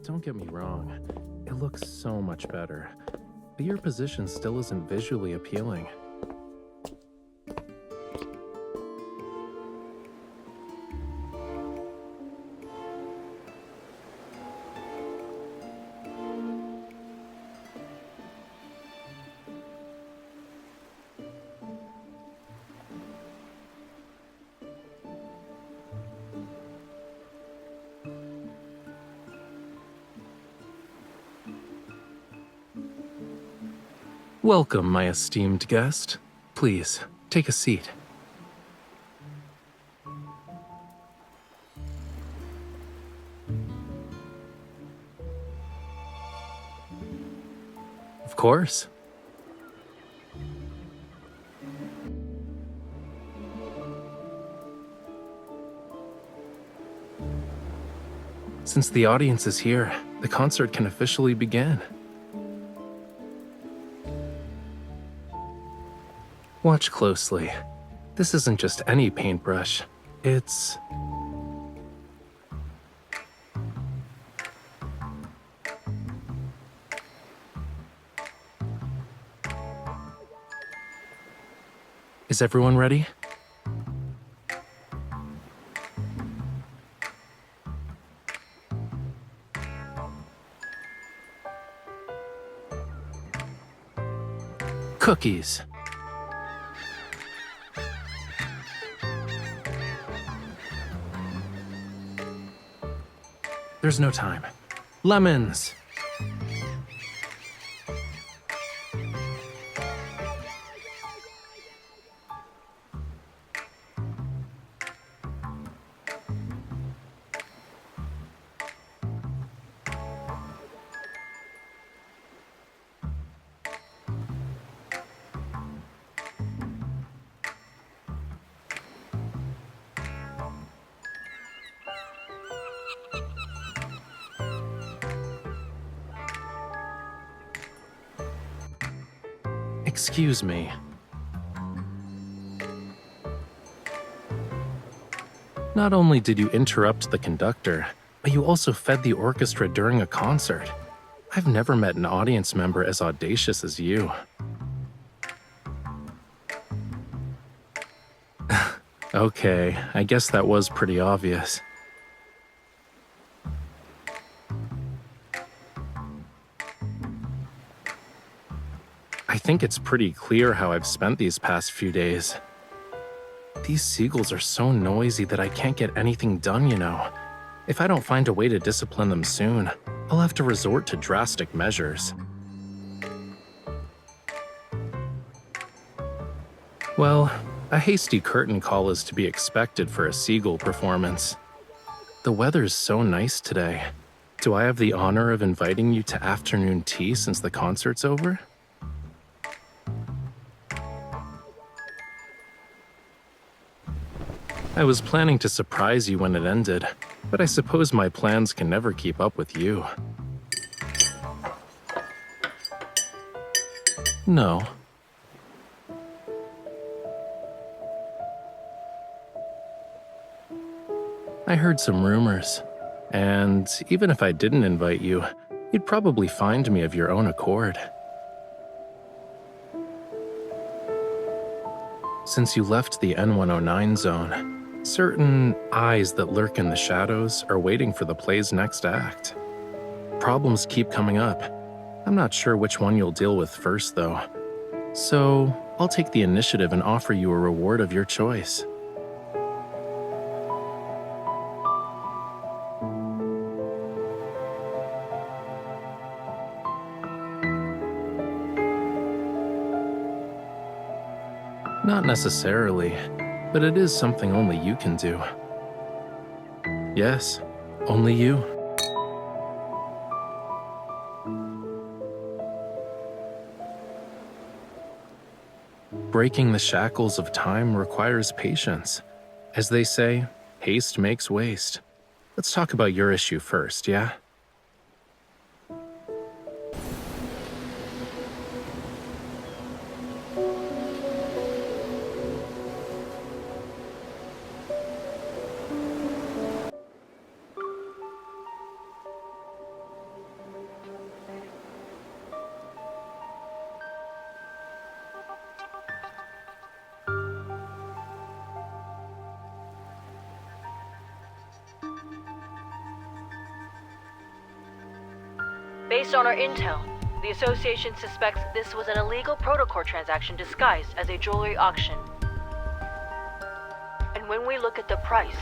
don't get me wrong, it looks so much better, but your position still isn't visually appealing. Welcome, my esteemed guest. Please, take a seat. Of course. Since the audience is here, the concert can officially begin. Watch closely. This isn't just any paintbrush. It's... Is everyone ready? Cookies. There's no time. Lemons. Excuse me. Not only did you interrupt the conductor, but you also fed the orchestra during a concert. I've never met an audience member as audacious as you. Okay, I guess that was pretty obvious. I think it's pretty clear how I've spent these past few days. These seagulls are so noisy that I can't get anything done, you know. If I don't find a way to discipline them soon, I'll have to resort to drastic measures. Well, a hasty curtain call is to be expected for a seagull performance. The weather's so nice today. Do I have the honor of inviting you to afternoon tea since the concert's over? I was planning to surprise you when it ended, but I suppose my plans can never keep up with you. No. I heard some rumors, and even if I didn't invite you, you'd probably find me of your own accord. Since you left the N109 zone, certain eyes that lurk in the shadows are waiting for the play's next act. Problems keep coming up. I'm not sure which one you'll deal with first, though. So, I'll take the initiative and offer you a reward of your choice. Not necessarily, but it is something only you can do. Yes, only you. Breaking the shackles of time requires patience. As they say, haste makes waste. Let's talk about your issue first, yeah? Based on our intel, the association suspects this was an illegal protocol transaction disguised as a jewelry auction. And when we look at the price,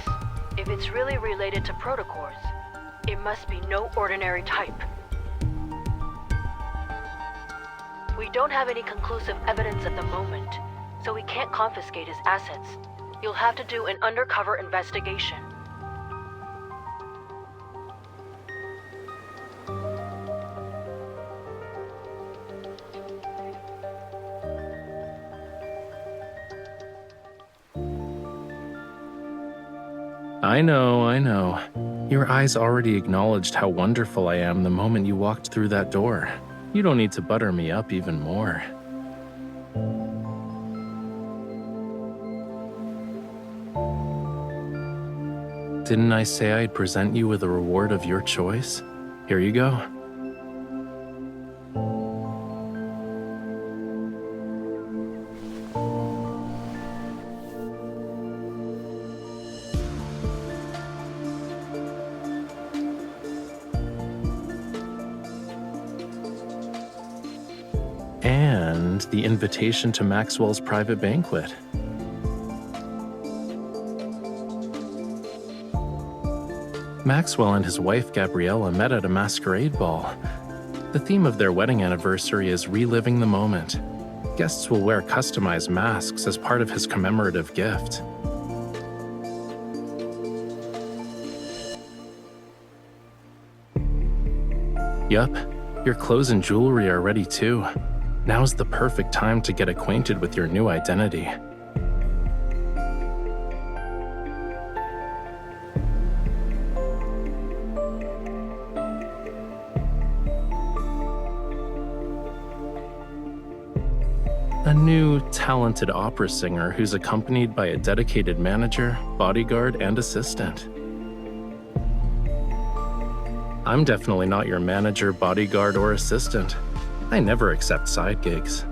if it's really related to protocols, it must be no ordinary type. We don't have any conclusive evidence at the moment, so we can't confiscate his assets. You'll have to do an undercover investigation. I know. Your eyes already acknowledged how wonderful I am the moment you walked through that door. You don't need to butter me up even more. Didn't I say I'd present you with a reward of your choice? Here you go. And the invitation to Maxwell's private banquet. Maxwell and his wife Gabriella met at a masquerade ball. The theme of their wedding anniversary is reliving the moment. Guests will wear customized masks as part of his commemorative gift. Yup, your clothes and jewelry are ready too. Now's the perfect time to get acquainted with your new identity. A new, talented opera singer who's accompanied by a dedicated manager, bodyguard, and assistant. I'm definitely not your manager, bodyguard, or assistant. I never accept side gigs.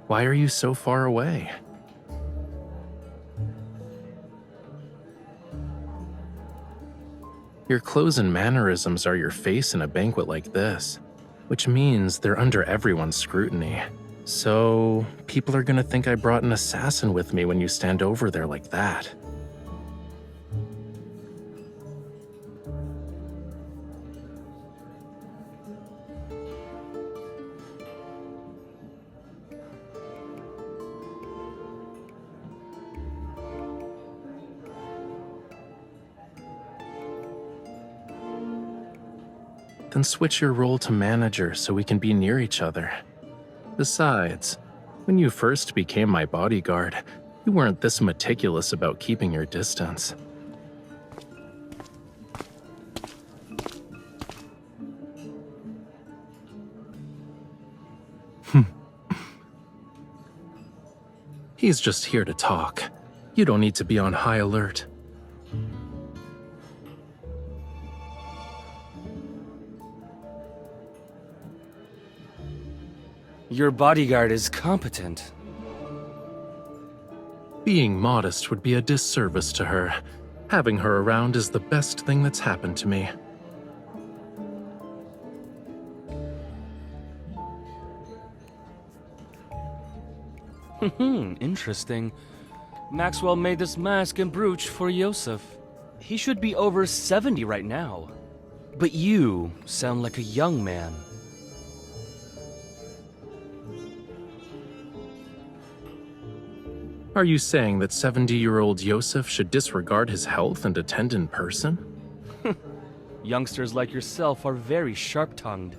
Why are you so far away? Your clothes and mannerisms are your face in a banquet like this, which means they're under everyone's scrutiny. So, people are gonna think I brought an assassin with me when you stand over there like that. Then switch your role to manager so we can be near each other. Besides, when you first became my bodyguard, you weren't this meticulous about keeping your distance. He's just here to talk. You don't need to be on high alert. Your bodyguard is competent. Being modest would be a disservice to her. Having her around is the best thing that's happened to me. Interesting. Maxwell made this mask and brooch for Yosef. He should be over 70 right now. But you sound like a young man. Are you saying that 70-year-old Yosef should disregard his health and attend in person? Youngsters like yourself are very sharp-tongued.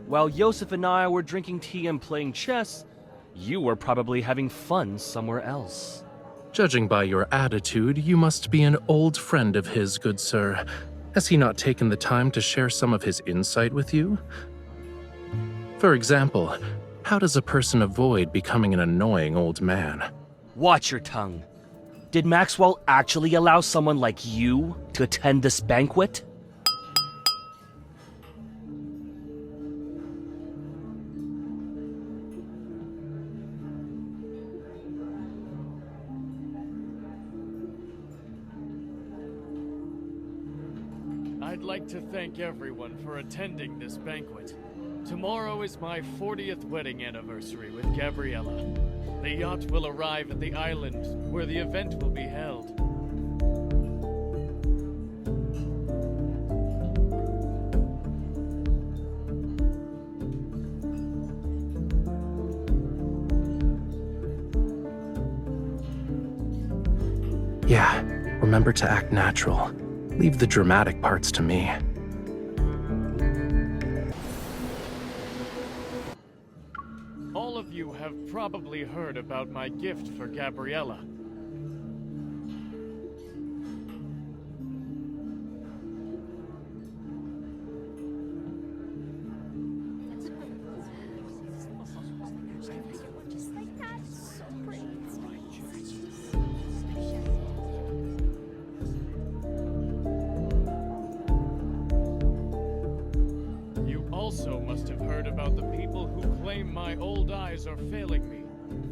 While Yosef and I were drinking tea and playing chess, you were probably having fun somewhere else. Judging by your attitude, you must be an old friend of his, good sir. Has he not taken the time to share some of his insight with you? For example, how does a person avoid becoming an annoying old man? Watch your tongue. Did Maxwell actually allow someone like you to attend this banquet? I'd like to thank everyone for attending this banquet. Tomorrow is my 40th wedding anniversary with Gabriella. The yacht will arrive at the island where the event will be held. Yeah, remember to act natural. Leave the dramatic parts to me. All of you have probably heard about my gift for Gabriella. Also must have heard about the people who claim my old eyes are failing me,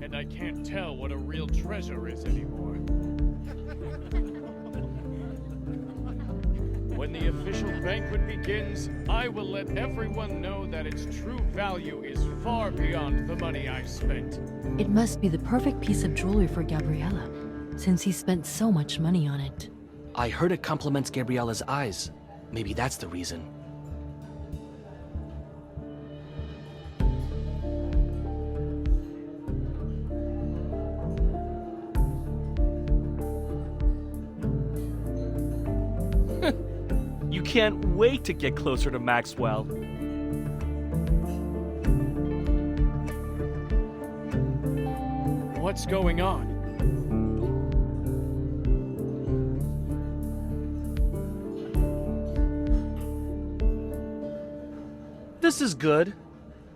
and I can't tell what a real treasure is anymore. When the official banquet begins, I will let everyone know that its true value is far beyond the money I've spent. It must be the perfect piece of jewelry for Gabriella, since he spent so much money on it. I heard it compliments Gabriella's eyes. Maybe that's the reason. You can't wait to get closer to Maxwell. What's going on? This is good.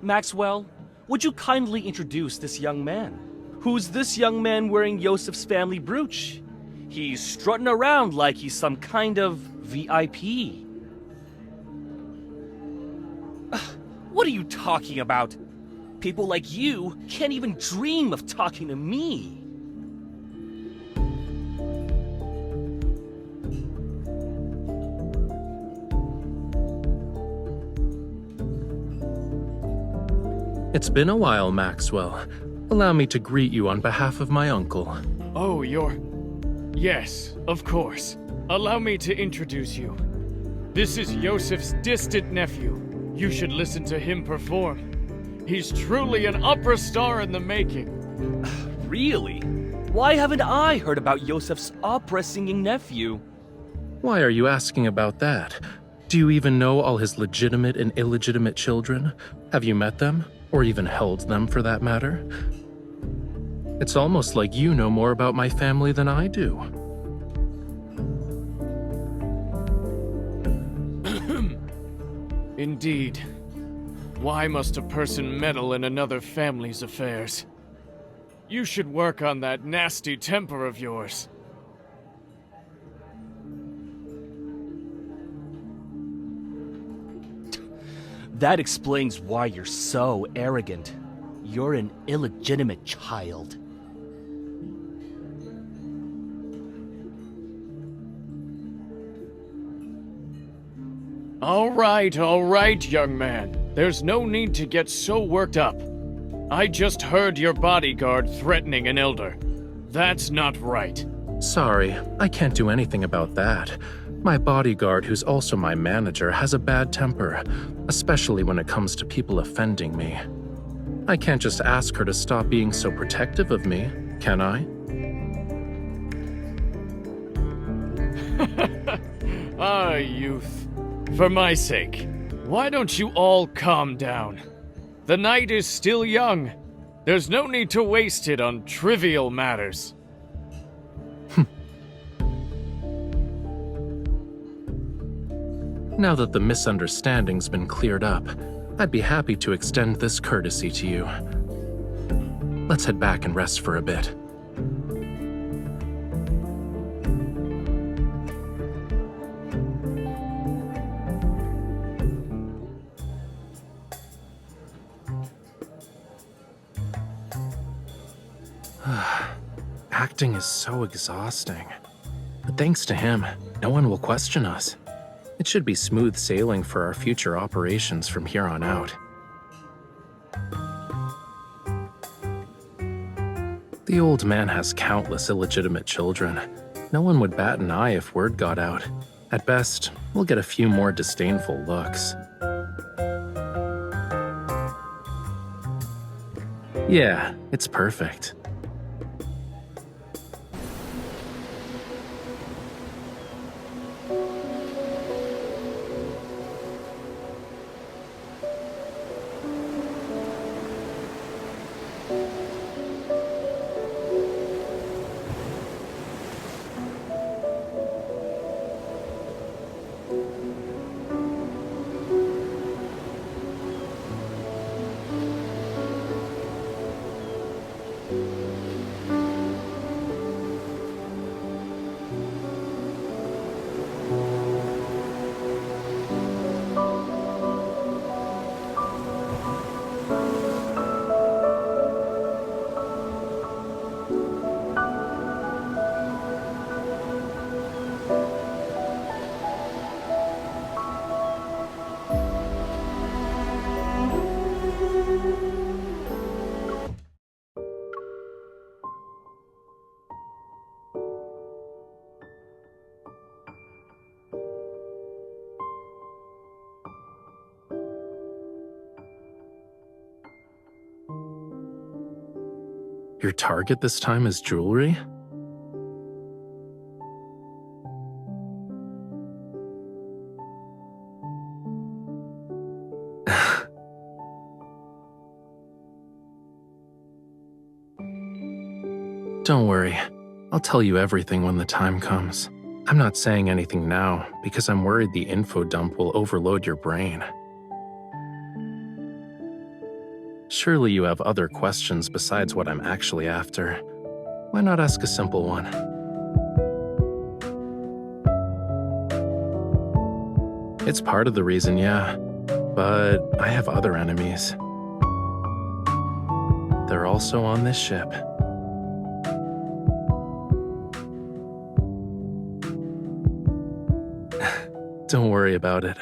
Maxwell, would you kindly introduce this young man? Who's this young man wearing Yosef's family brooch? He's strutting around like he's some kind of VIP. What are you talking about? People like you can't even dream of talking to me. It's been a while, Maxwell. Allow me to greet you on behalf of my uncle. Oh, Yes, of course. Allow me to introduce you. This is Yosef's distant nephew. You should listen to him perform. He's truly an opera star in the making. Really? Why haven't I heard about Yosef's opera-singing nephew? Why are you asking about that? Do you even know all his legitimate and illegitimate children? Have you met them? Or even held them, for that matter? It's almost like you know more about my family than I do. Indeed. Why must a person meddle in another family's affairs? You should work on that nasty temper of yours. That explains why you're so arrogant. You're an illegitimate child. All right, young man. There's no need to get so worked up. I just heard your bodyguard threatening an elder. That's not right. Sorry, I can't do anything about that. My bodyguard, who's also my manager, has a bad temper, especially when it comes to people offending me. I can't just ask her to stop being so protective of me, can I? Ah, youth. For my sake, why don't you all calm down? The night is still young. There's no need to waste it on trivial matters. Now that the misunderstanding's been cleared up, I'd be happy to extend this courtesy to you. Let's head back and rest for a bit. Acting is so exhausting. But thanks to him, no one will question us. It should be smooth sailing for our future operations from here on out. The old man has countless illegitimate children. No one would bat an eye if word got out. At best, we'll get a few more disdainful looks. Yeah, it's perfect. Your target this time is jewelry? Don't worry, I'll tell you everything when the time comes. I'm not saying anything now because I'm worried the info dump will overload your brain. Surely you have other questions besides what I'm actually after. Why not ask a simple one? It's part of the reason, yeah, but I have other enemies. They're also on this ship. Don't worry about it.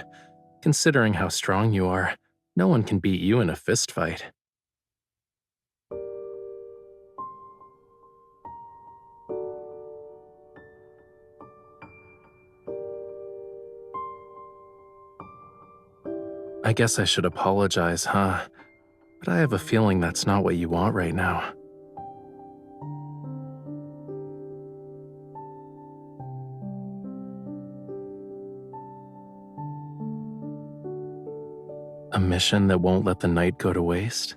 Considering how strong you are, no one can beat you in a fist fight. I guess I should apologize, huh? But I have a feeling that's not what you want right now. A mission that won't let the night go to waste?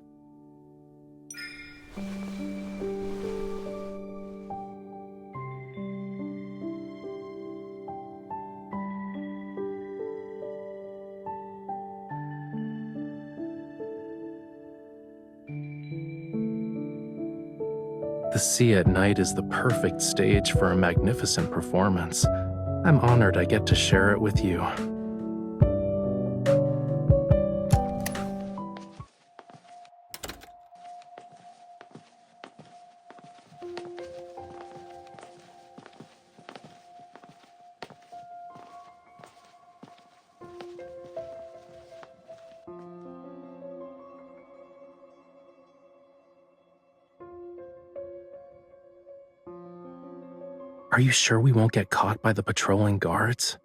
The sea at night is the perfect stage for a magnificent performance. I'm honored I get to share it with you. Are you sure we won't get caught by the patrolling guards?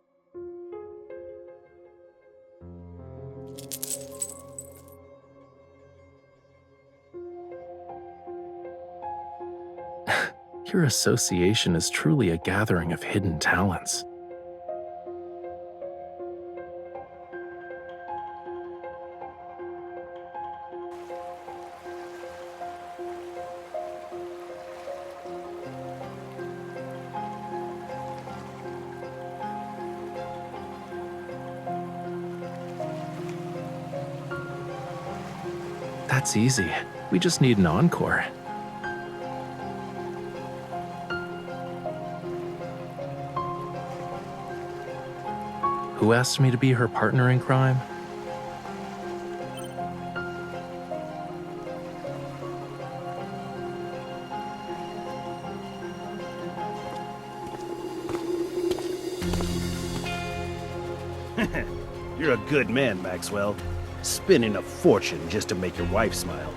Your association is truly a gathering of hidden talents. That's easy. We just need an encore. Who asked me to be her partner in crime? You're a good man, Maxwell. Spending a fortune just to make your wife smile.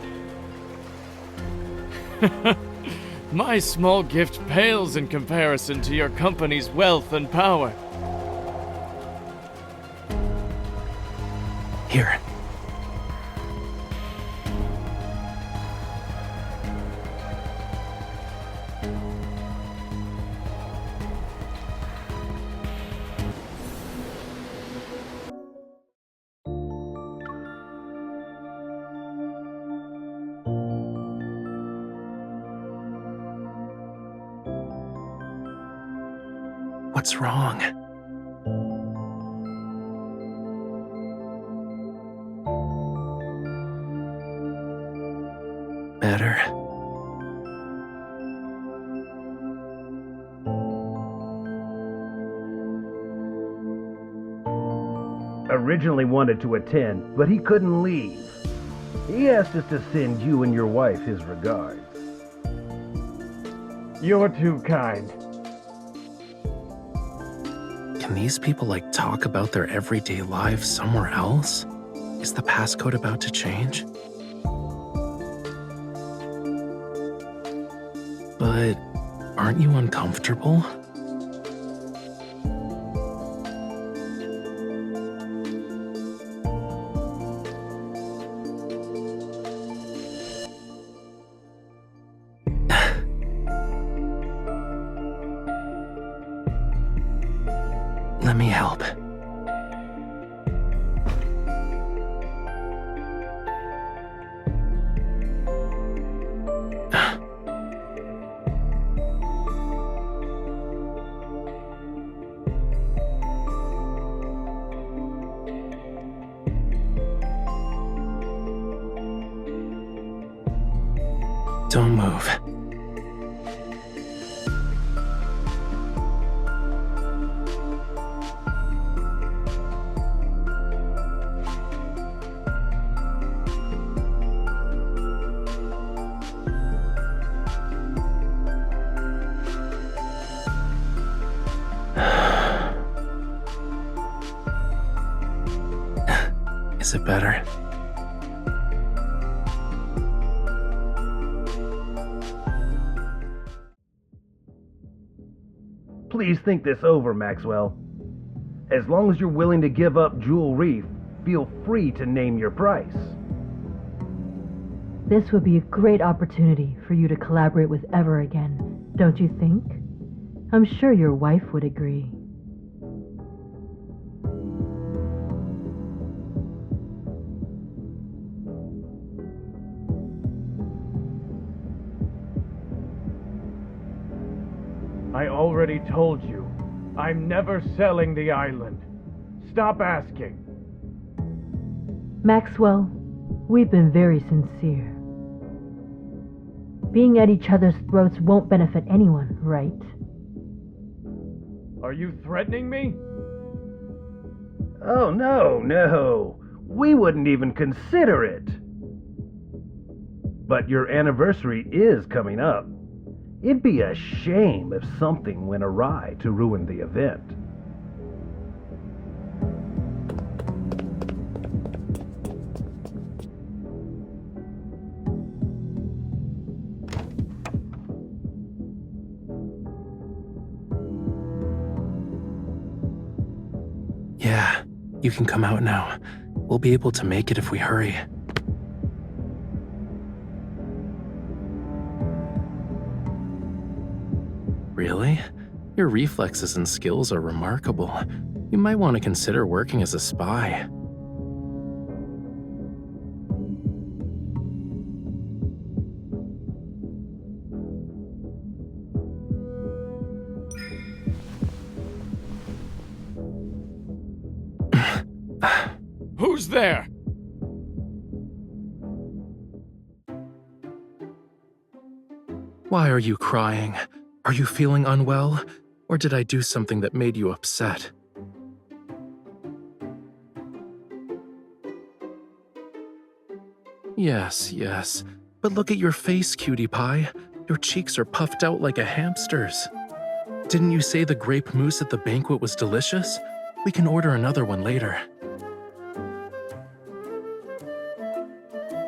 My small gift pales in comparison to your company's wealth and power. Here. What's wrong? Better. Originally wanted to attend, but he couldn't leave. He asked us to send you and your wife his regards. You're too kind. Can these people talk about their everyday lives somewhere else? Is the passcode about to change? But aren't you uncomfortable? Let me help. Don't move. Is it better? Please think this over, Maxwell. As long as you're willing to give up Jewel Reef, feel free to name your price. This would be a great opportunity for you to collaborate with Ever again, don't you think? I'm sure your wife would agree. I already told you, I'm never selling the island. Stop asking. Maxwell, we've been very sincere. Being at each other's throats won't benefit anyone, right? Are you threatening me? Oh, no. We wouldn't even consider it. But your anniversary is coming up. It'd be a shame if something went awry to ruin the event. Yeah, you can come out now. We'll be able to make it if we hurry. Really? Your reflexes and skills are remarkable. You might want to consider working as a spy. Who's there? Why are you crying? Are you feeling unwell? Or did I do something that made you upset? Yes. But look at your face, cutie pie. Your cheeks are puffed out like a hamster's. Didn't you say the grape mousse at the banquet was delicious? We can order another one later.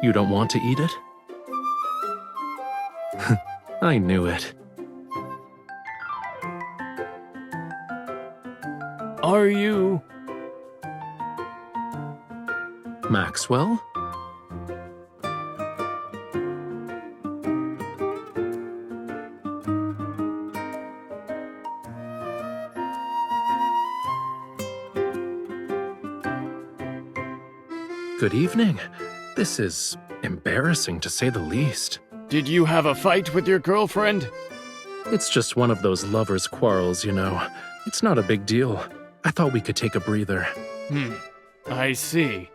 You don't want to eat it? I knew it. Are you... Maxwell? Good evening. This is embarrassing to say the least. Did you have a fight with your girlfriend? It's just one of those lovers' quarrels, you know. It's not a big deal. I thought we could take a breather. I see.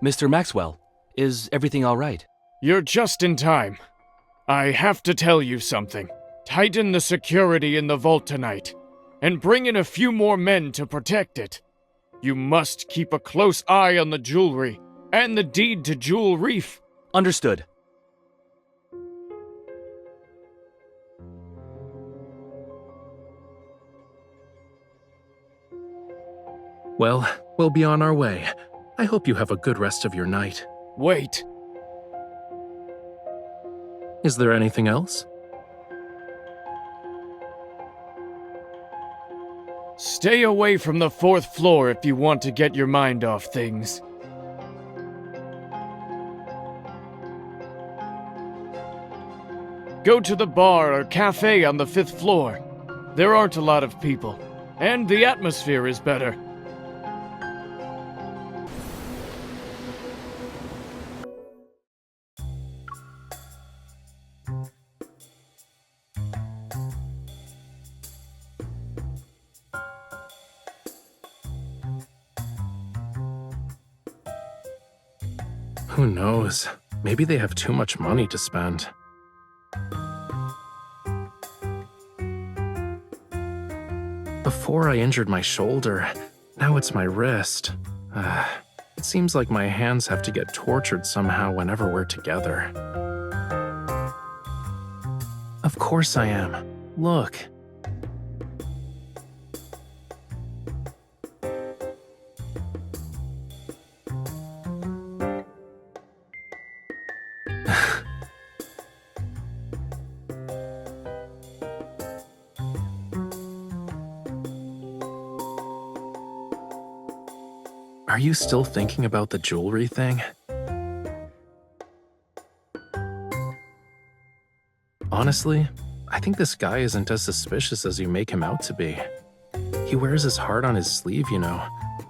Mr. Maxwell, is everything all right? You're just in time. I have to tell you something. Tighten the security in the vault tonight, and bring in a few more men to protect it. You must keep a close eye on the jewelry, and the deed to Jewel Reef. Understood. Well, we'll be on our way. I hope you have a good rest of your night. Wait. Is there anything else? Stay away from the 4th floor if you want to get your mind off things. Go to the bar or cafe on the 5th floor. There aren't a lot of people, and the atmosphere is better. Who knows? Maybe they have too much money to spend. Before I injured my shoulder, now it's my wrist. It seems like my hands have to get tortured somehow whenever we're together. Of course I am. Look. Are you still thinking about the jewelry thing? Honestly, I think this guy isn't as suspicious as you make him out to be. He wears his heart on his sleeve, you know.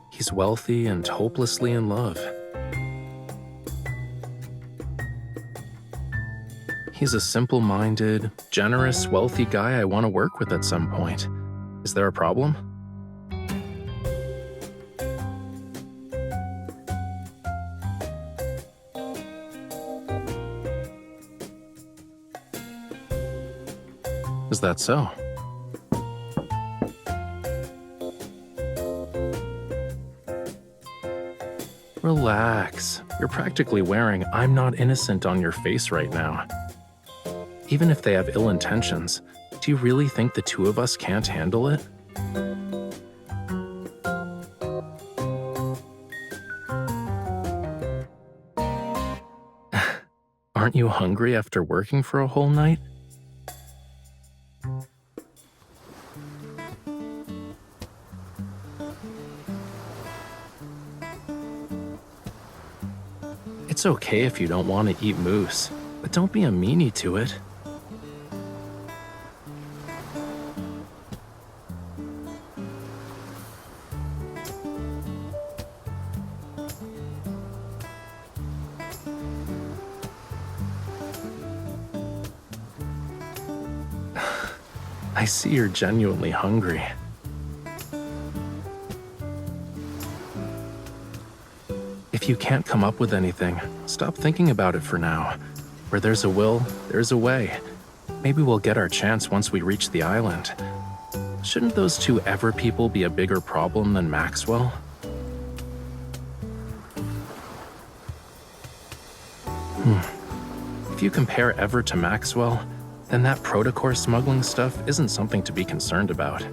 He's wealthy and hopelessly in love. He's a simple-minded, generous, wealthy guy I want to work with at some point. Is there a problem? Is that so? Relax. You're practically wearing "I'm not innocent" on your face right now. Even if they have ill intentions, do you really think the two of us can't handle it? Aren't you hungry after working for a whole night? It's okay if you don't want to eat moose, but don't be a meanie to it. I see you're genuinely hungry. If you can't come up with anything, stop thinking about it for now. Where there's a will, there's a way. Maybe we'll get our chance once we reach the island. Shouldn't those two Ever people be a bigger problem than Maxwell? If you compare Ever to Maxwell, then that protocore smuggling stuff isn't something to be concerned about.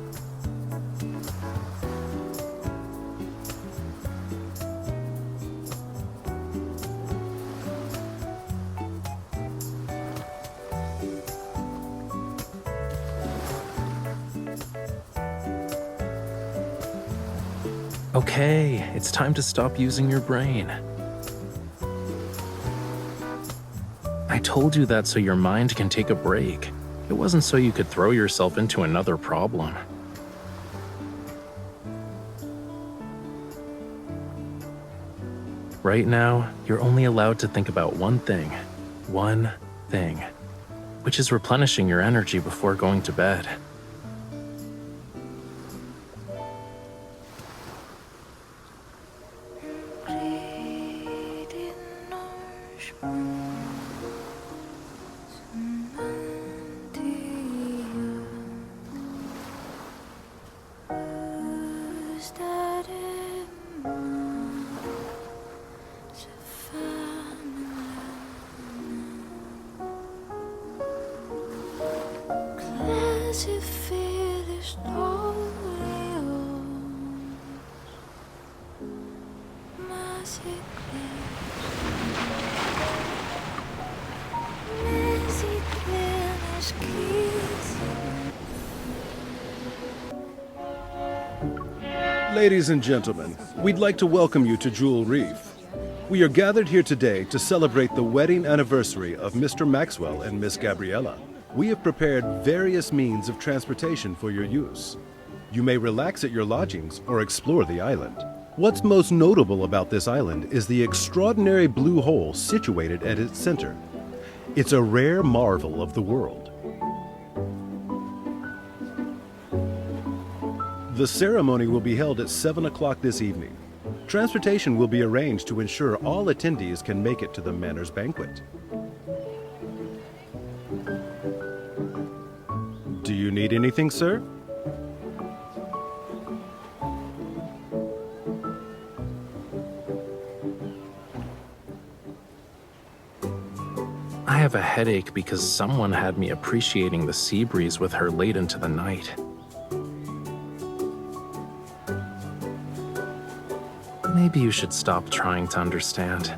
Okay, it's time to stop using your brain. I told you that so your mind can take a break. It wasn't so you could throw yourself into another problem. Right now, you're only allowed to think about one thing, which is replenishing your energy before going to bed. Ladies and gentlemen, we'd like to welcome you to Jewel Reef. We are gathered here today to celebrate the wedding anniversary of Mr. Maxwell and Miss Gabriella. We have prepared various means of transportation for your use. You may relax at your lodgings or explore the island. What's most notable about this island is the extraordinary blue hole situated at its center. It's a rare marvel of the world. The ceremony will be held at 7 o'clock this evening. Transportation will be arranged to ensure all attendees can make it to the Manor's banquet. Do you need anything, sir? I have a headache because someone had me appreciating the sea breeze with her late into the night. Maybe you should stop trying to understand.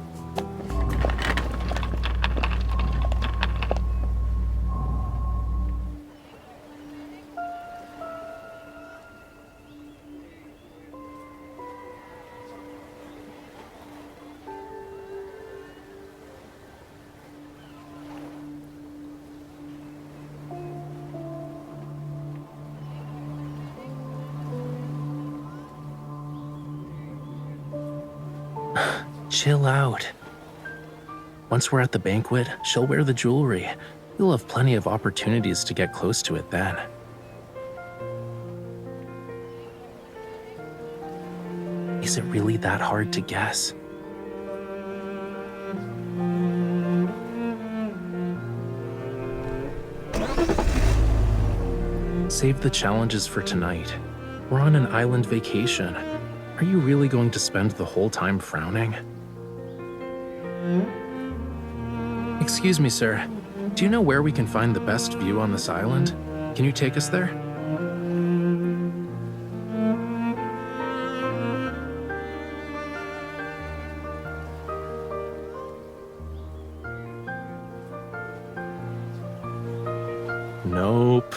Chill out. Once we're at the banquet, she'll wear the jewelry. You'll have plenty of opportunities to get close to it then. Is it really that hard to guess? Save the challenges for tonight. We're on an island vacation. Are you really going to spend the whole time frowning? Excuse me, sir. Do you know where we can find the best view on this island? Can you take us there? Nope.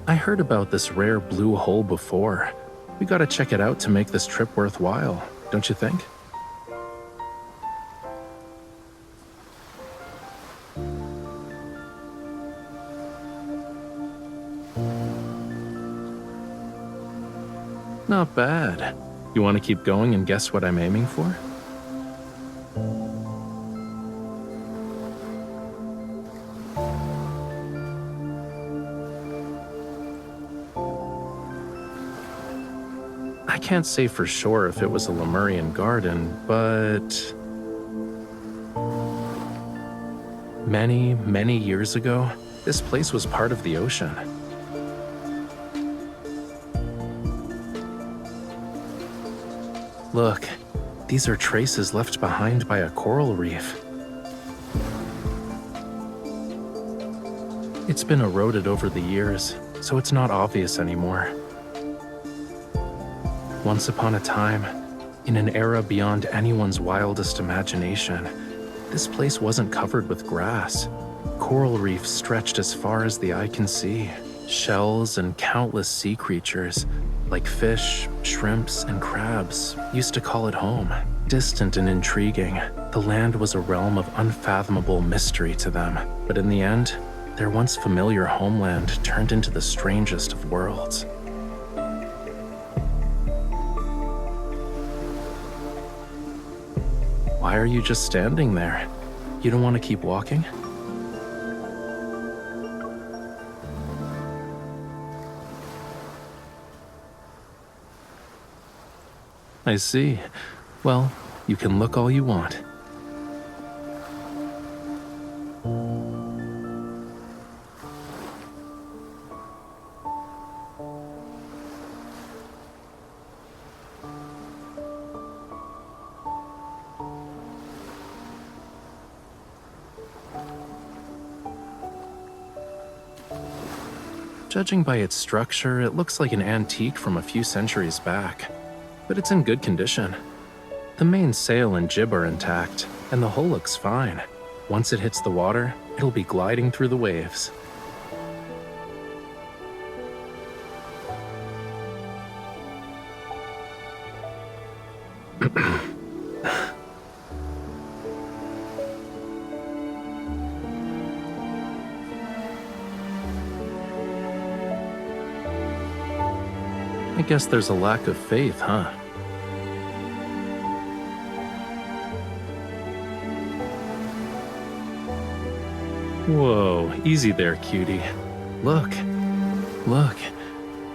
I heard about this rare blue hole before. We gotta check it out to make this trip worthwhile, don't you think? Not bad. You want to keep going and guess what I'm aiming for? I can't say for sure if it was a Lemurian garden, but many, many years ago, this place was part of the ocean. Look, these are traces left behind by a coral reef. It's been eroded over the years, so it's not obvious anymore. Once upon a time, in an era beyond anyone's wildest imagination, this place wasn't covered with grass. Coral reefs stretched as far as the eye can see. Shells and countless sea creatures, like fish, shrimps, and crabs, used to call it home. Distant and intriguing, the land was a realm of unfathomable mystery to them. But in the end, their once familiar homeland turned into the strangest of worlds. Why are you just standing there? You don't want to keep walking? I see. Well, you can look all you want. Judging by its structure, it looks like an antique from a few centuries back, but it's in good condition. The main sail and jib are intact, and the hull looks fine. Once it hits the water, it'll be gliding through the waves. I guess there's a lack of faith, huh? Whoa, easy there, cutie. Look,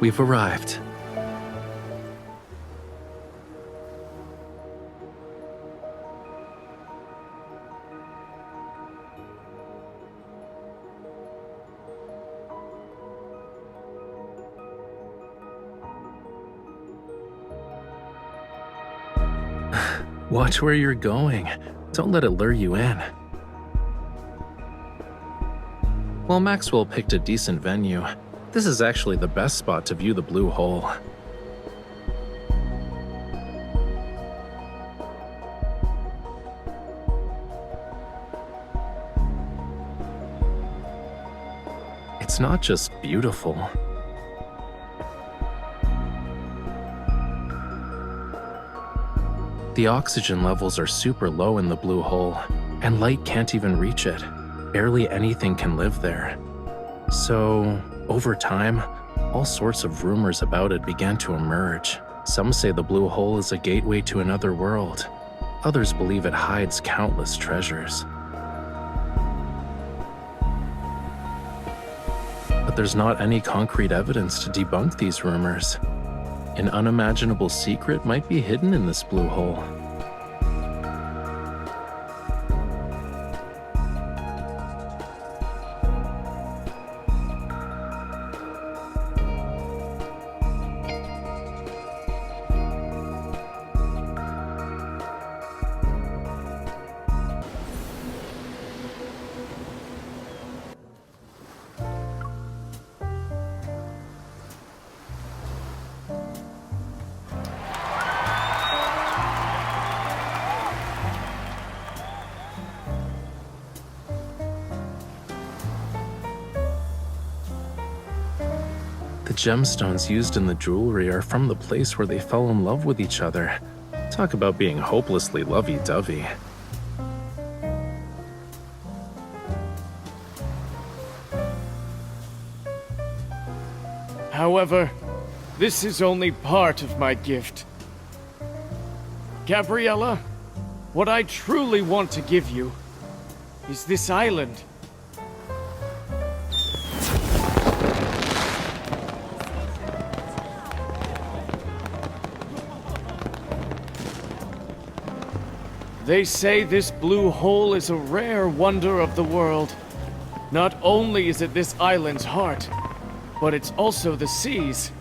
we've arrived. Watch where you're going. Don't let it lure you in. While Maxwell picked a decent venue, this is actually the best spot to view the blue hole. It's not just beautiful. The oxygen levels are super low in the blue hole, and light can't even reach it. Barely anything can live there. So, over time, all sorts of rumors about it began to emerge. Some say the blue hole is a gateway to another world. Others believe it hides countless treasures. But there's not any concrete evidence to debunk these rumors. An unimaginable secret might be hidden in this blue hole. The gemstones used in the jewelry are from the place where they fell in love with each other. Talk about being hopelessly lovey-dovey. However, this is only part of my gift. Gabriella, what I truly want to give you is this island. They say this blue hole is a rare wonder of the world. Not only is it this island's heart, but it's also the sea's.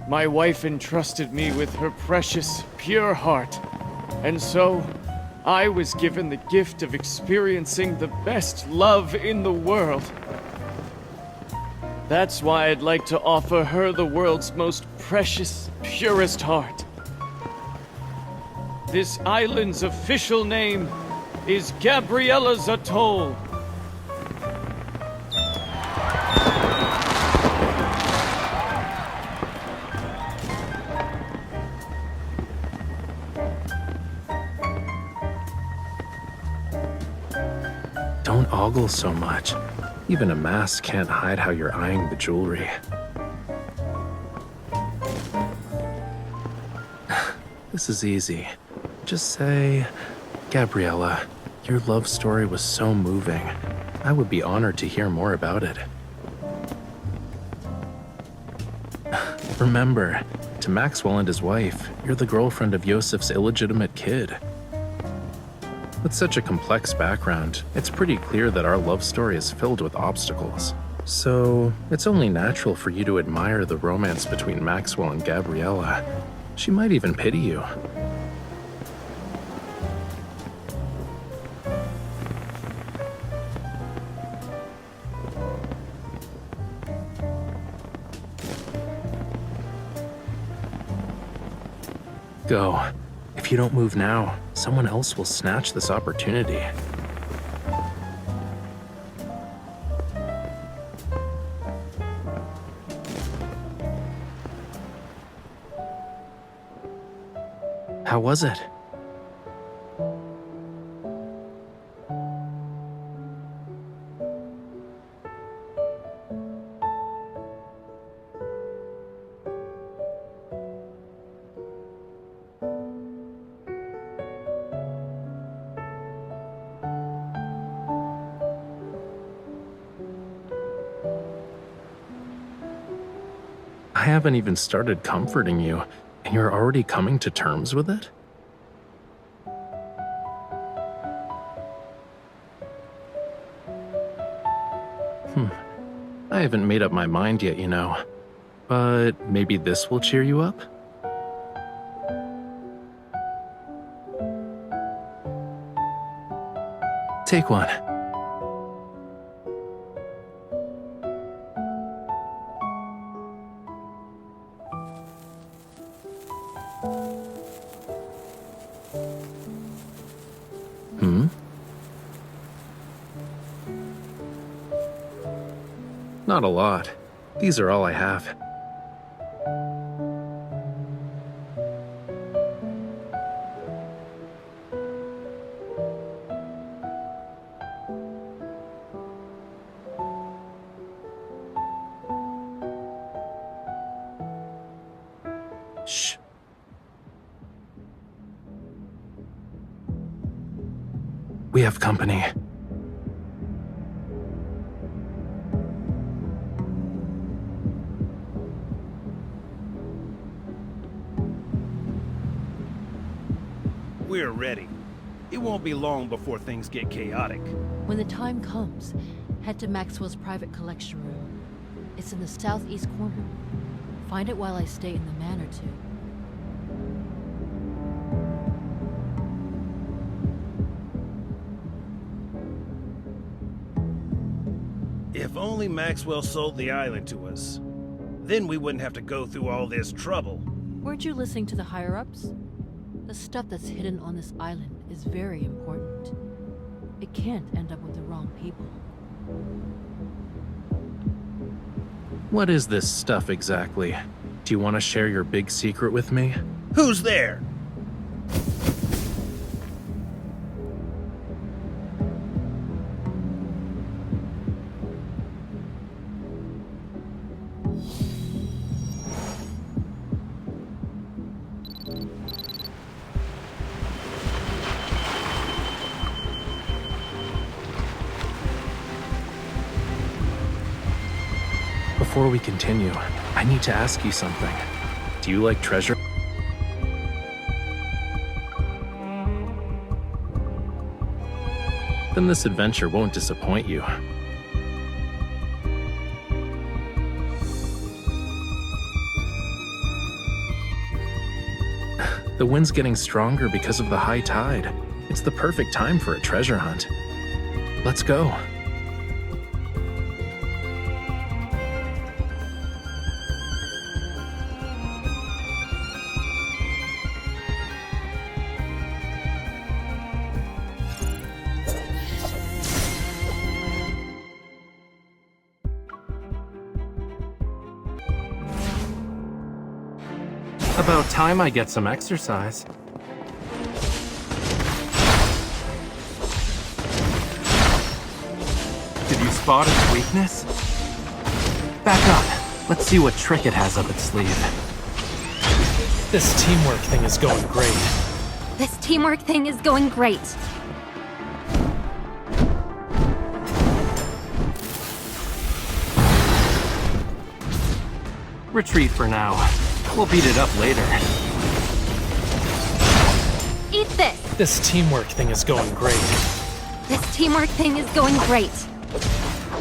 My wife entrusted me with her precious, pure heart, and so I was given the gift of experiencing the best love in the world. That's why I'd like to offer her the world's most precious, purest heart. This island's official name is Gabriella's Atoll. Don't ogle so much. Even a mask can't hide how you're eyeing the jewelry. This is easy. Just say, Gabriella, your love story was so moving. I would be honored to hear more about it. Remember, to Maxwell and his wife, you're the girlfriend of Yosef's illegitimate kid. With such a complex background, it's pretty clear that our love story is filled with obstacles. So, it's only natural for you to admire the romance between Maxwell and Gabriella. She might even pity you. Go. If you don't move now, someone else will snatch this opportunity. How was it? I haven't even started comforting you, and you're already coming to terms with it? I haven't made up my mind yet, you know. But maybe this will cheer you up? Take one. Not a lot. These are all I have. Shh. We have company. We're ready. It won't be long before things get chaotic. When the time comes, head to Maxwell's private collection room. It's in the southeast corner. Find it while I stay in the manor too. If only Maxwell sold the island to us. Then we wouldn't have to go through all this trouble. Weren't you listening to the higher-ups? The stuff that's hidden on this island is very important. It can't end up with the wrong people. What is this stuff exactly? Do you want to share your big secret with me? Who's there? Before we continue, I need to ask you something. Do you like treasure? Then this adventure won't disappoint you. The wind's getting stronger because of the high tide. It's the perfect time for a treasure hunt. Let's go. About time I get some exercise. Did you spot its weakness? Back up. Let's see what trick it has up its sleeve. This teamwork thing is going great. This teamwork thing is going great. Retreat for now. We'll beat it up later. Eat this! This teamwork thing is going great. This teamwork thing is going great.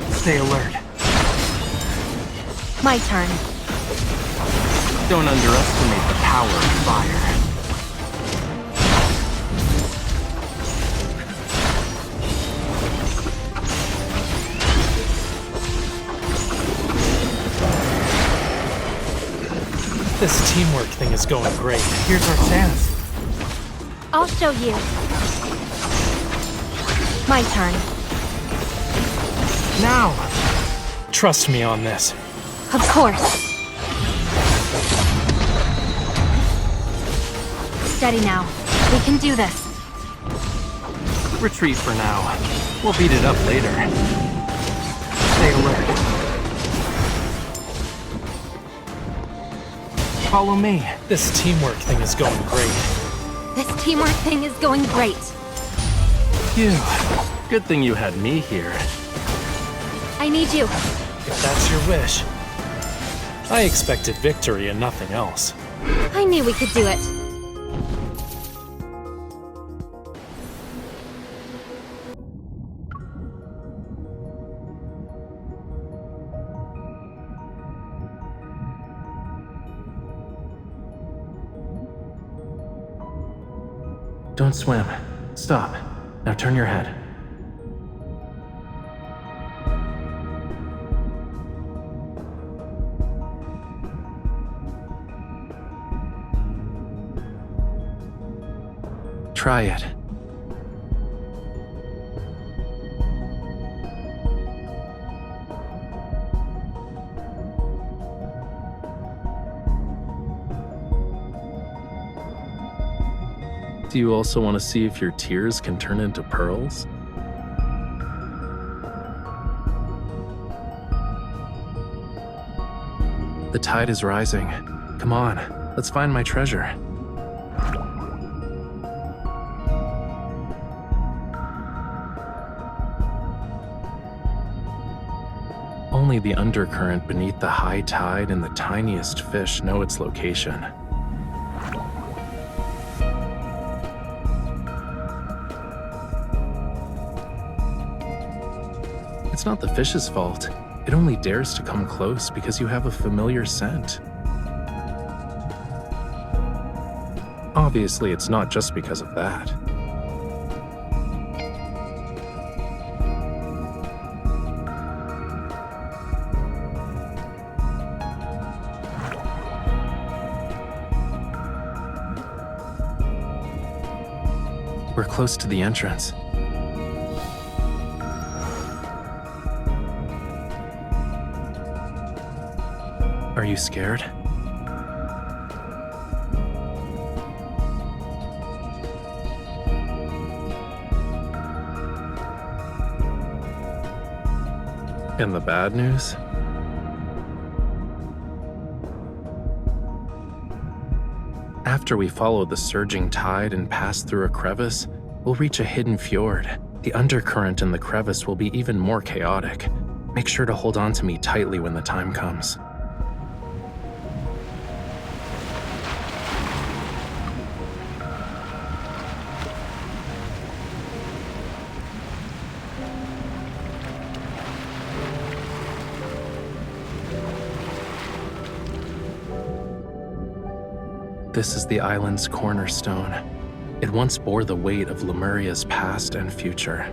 Stay alert. My turn. Don't underestimate the power of fire. This teamwork thing is going great. Here's our chance. I'll show you. My turn. Now! Trust me on this. Of course. Steady now. We can do this. Retreat for now. We'll beat it up later. Stay alert. Follow me. This teamwork thing is going great. This teamwork thing is going great. Phew. Good thing you had me here. I need you. If that's your wish. I expected victory and nothing else. I knew we could do it. Don't swim. Stop. Now turn your head. Try it. Do you also want to see if your tears can turn into pearls? The tide is rising. Come on, let's find my treasure. Only the undercurrent beneath the high tide and the tiniest fish know its location. It's not the fish's fault. It only dares to come close because you have a familiar scent. Obviously, it's not just because of that. We're close to the entrance. Are you scared? And the bad news? After we follow the surging tide and pass through a crevice, we'll reach a hidden fjord. The undercurrent in the crevice will be even more chaotic. Make sure to hold on to me tightly when the time comes. This is the island's cornerstone. It once bore the weight of Lemuria's past and future.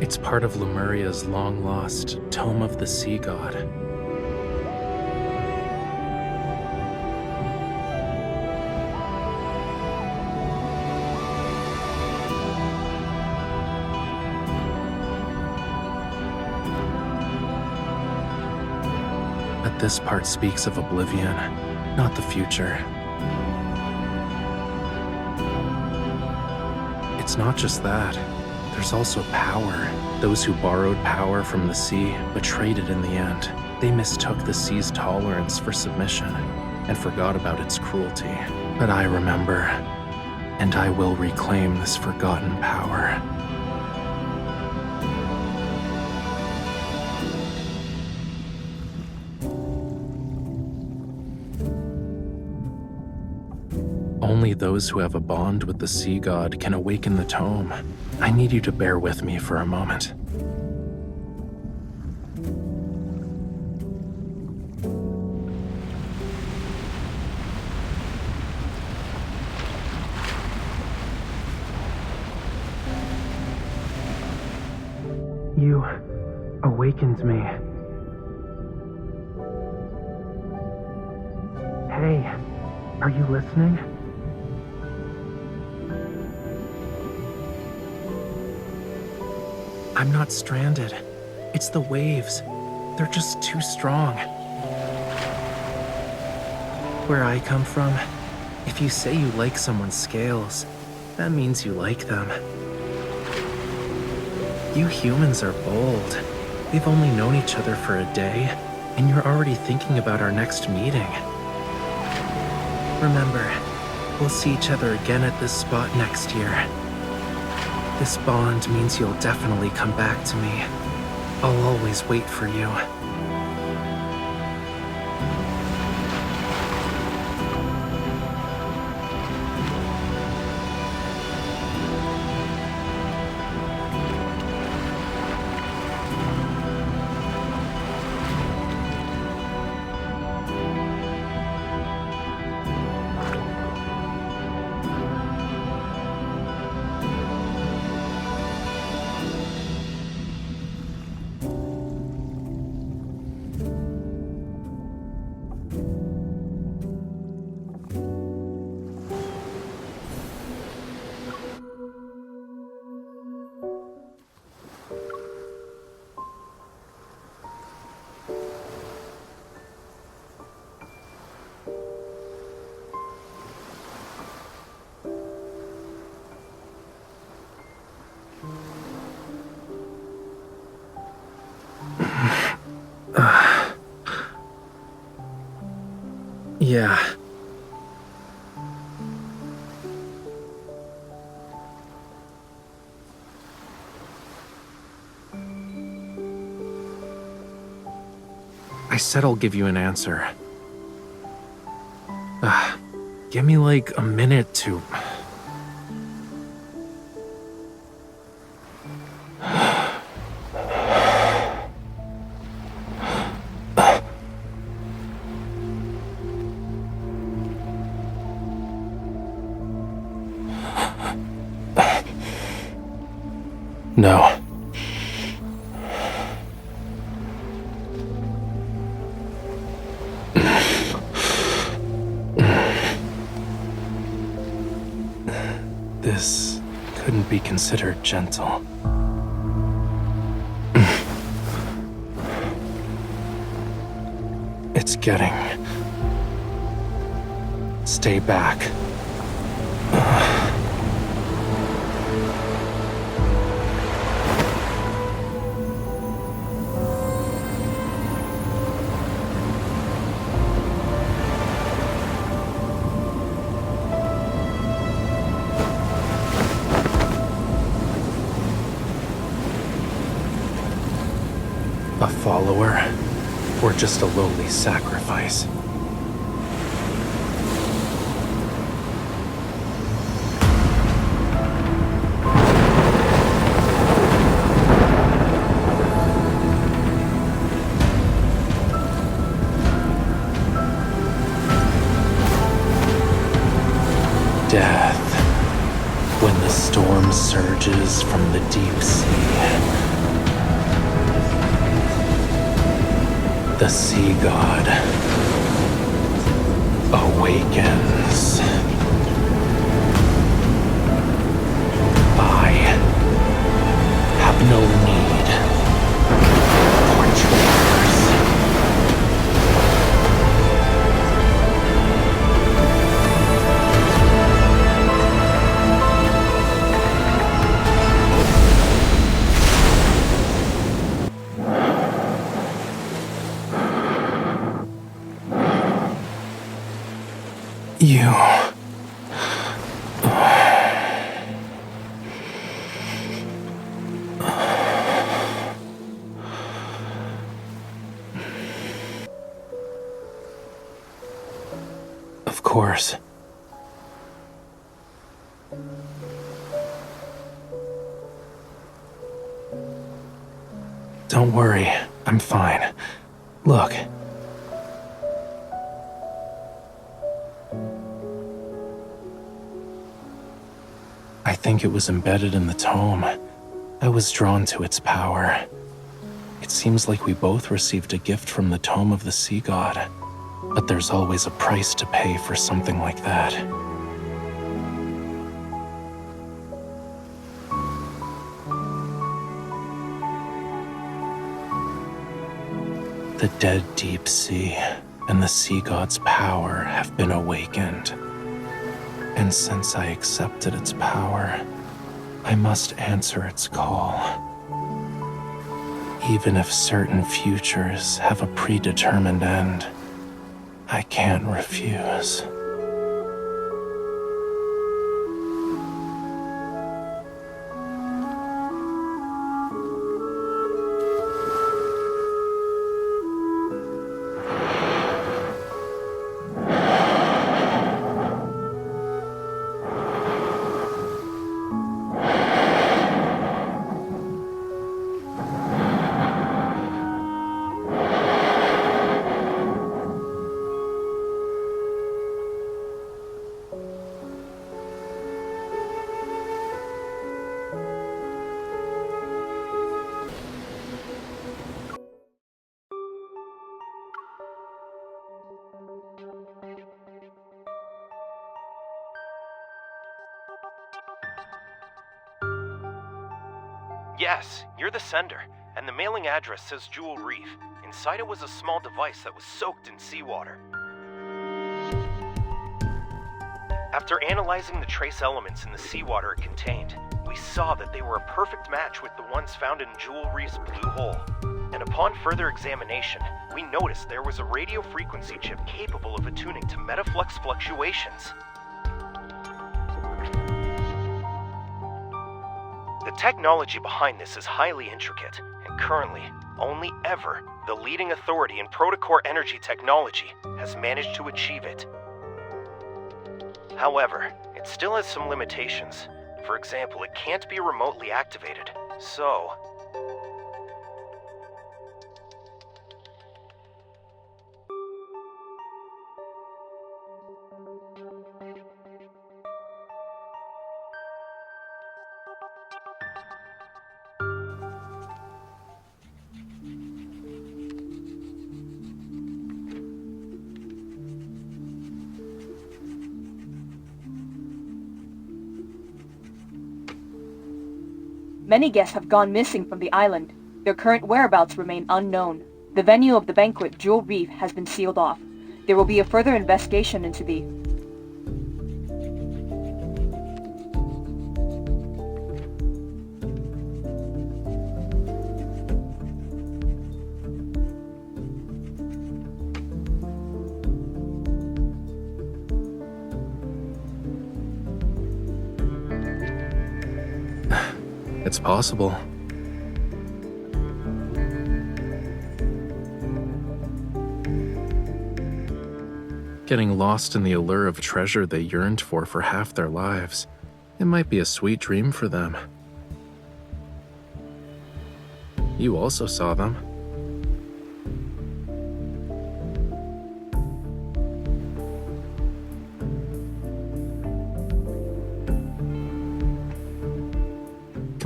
It's part of Lemuria's long-lost Tome of the Sea God. But this part speaks of oblivion, not the future. It's not just that. There's also power. Those who borrowed power from the sea betrayed it in the end. They mistook the sea's tolerance for submission and forgot about its cruelty. But I remember, and I will reclaim this forgotten power. Only those who have a bond with the sea god can awaken the tome. I need you to bear with me for a moment. You awakened me. Hey, are you listening? I'm not stranded. It's the waves. They're just too strong. Where I come from, if you say you like someone's scales, that means you like them. You humans are bold. We've only known each other for a day, and you're already thinking about our next meeting. Remember, we'll see each other again at this spot next year. This bond means you'll definitely come back to me. I'll always wait for you. Yeah. I said I'll give you an answer. Give me like a minute to... No. This couldn't be considered gentle. It's getting... Stay back. A follower, or just a lowly sacrifice? Death. When the storm surges from the deep sea. The sea god awakens. I have no need for traitors. You. Of course. Don't worry, I'm fine. Look. I think it was embedded in the tome. I was drawn to its power. It seems like we both received a gift from the tome of the sea god. But there's always a price to pay for something like that. The dead deep sea and the sea god's power have been awakened. And since I accepted its power, I must answer its call. Even if certain futures have a predetermined end, I can't refuse. Yes, you're the sender, and the mailing address says Jewel Reef. Inside it was a small device that was soaked in seawater. After analyzing the trace elements in the seawater it contained, we saw that they were a perfect match with the ones found in Jewel Reef's blue hole. And upon further examination, we noticed there was a radio frequency chip capable of attuning to metaflux fluctuations. The technology behind this is highly intricate, and currently, only ever, the leading authority in protocore energy technology has managed to achieve it. However, it still has some limitations. For example, it can't be remotely activated, so... Many guests have gone missing from the island. Their current whereabouts remain unknown. The venue of the banquet, Jewel Reef, has been sealed off. There will be a further investigation into the... It's possible. Getting lost in the allure of treasure they yearned for half their lives. It might be a sweet dream for them. You also saw them.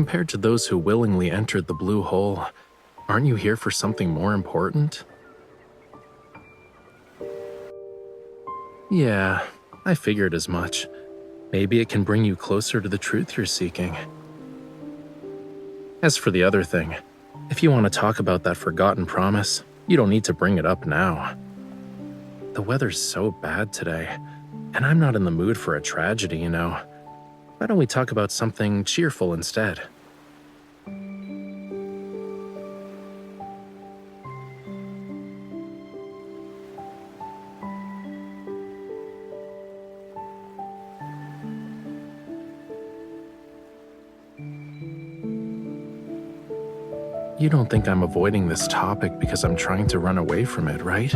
Compared to those who willingly entered the blue hole, aren't you here for something more important? Yeah, I figured as much. Maybe it can bring you closer to the truth you're seeking. As for the other thing, if you want to talk about that forgotten promise, you don't need to bring it up now. The weather's so bad today, and I'm not in the mood for a tragedy, you know. Why don't we talk about something cheerful instead? You don't think I'm avoiding this topic because I'm trying to run away from it, right?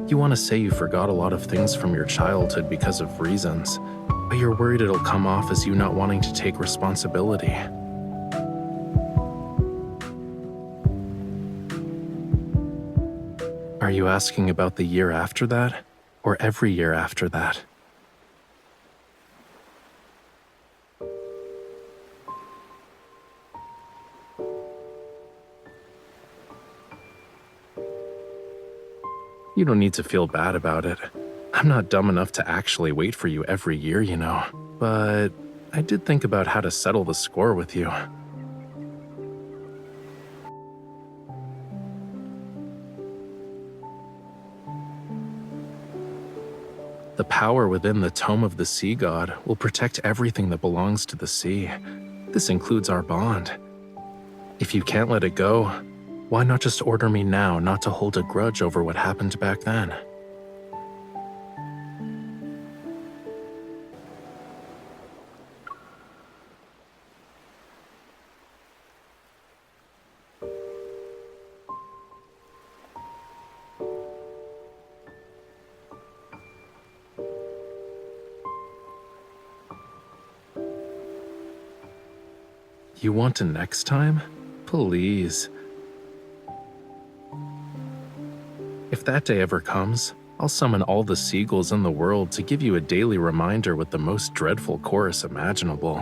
You want to say you forgot a lot of things from your childhood because of reasons, but you're worried it'll come off as you not wanting to take responsibility. Are you asking about the year after that, or every year after that? You don't need to feel bad about it. I'm not dumb enough to actually wait for you every year, you know. But I did think about how to settle the score with you. The power within the Tome of the Sea God will protect everything that belongs to the sea. This includes our bond. If you can't let it go, why not just order me now not to hold a grudge over what happened back then? You want a next time? Please. If that day ever comes, I'll summon all the seagulls in the world to give you a daily reminder with the most dreadful chorus imaginable.